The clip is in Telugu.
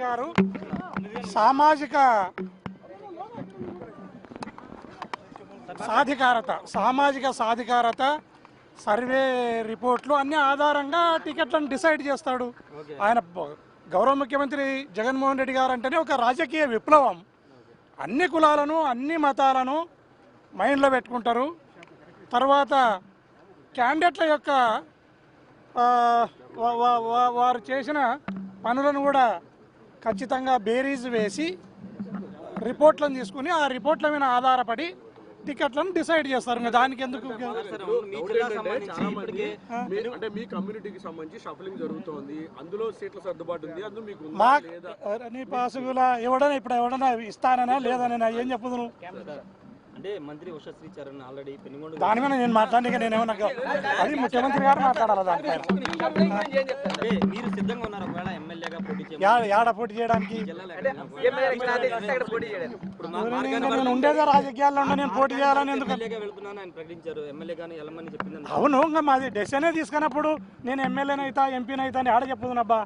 గారు సామాజిక సాధికారత సర్వే రిపోర్ట్లు అన్ని ఆధారంగా టికెట్లను డిసైడ్ చేస్తాడు. ఆయన గౌరవ ముఖ్యమంత్రి జగన్మోహన్ రెడ్డి గారు అంటేనే ఒక రాజకీయ విప్లవం. అన్ని కులాలను అన్ని మతాలను మైండ్లో పెట్టుకుంటారు. తర్వాత క్యాండిడేట్ల యొక్క వారు చేసిన పనులను కూడా ఖచ్చితంగా బేరీజ్ వేసి రిపోర్ట్లను తీసుకుని ఆ రిపోర్ట్ల మీద ఆధారపడి టికెట్లను డిసైడ్ చేస్తారు. ఇంకా దానికి ఎందుకు అంటే మీ కమ్యూనిటీకి సంబంధించి షఫలింగ్ జరుగుతోంది, అందులో సీట్ల సర్దుబాటు ఉంది, అందులో మీకు నీ పాసుగుల ఎవడన్నా ఇస్తానన్నా లేదన్నా ఏం చెప్పుదును? అంటే మంత్రి ఉషశ్రీ చరణ్ ఆల్రెడీ పెనుగొండ దాని మీద నేను మాట్లాడి నేనేమన్నా అది ముఖ్యమంత్రి గారు మాట్లాడాలి. దానిపైన మీరు సిద్ధంగా ఉన్నారు ఒకవేళ ఎమ్మెల్యేగా పోటీ ఏడ పోటీ చేయడానికి? నేను ఉండేదే రాజకీయాల్లో ఉండే, నేను పోటీ చేయాలని ఎందుకు వెళ్తున్నాను ఆయన ప్రకటించారు. ఎమ్మెల్యేగాని వెళ్ళమని చెప్పింది. అవును, ఇంకా మాది డెసిషనే తీసుకున్నప్పుడు నేను ఎమ్మెల్యేనైతా ఎంపీనైతా అని ఆడ చెప్పుదునబ్బా.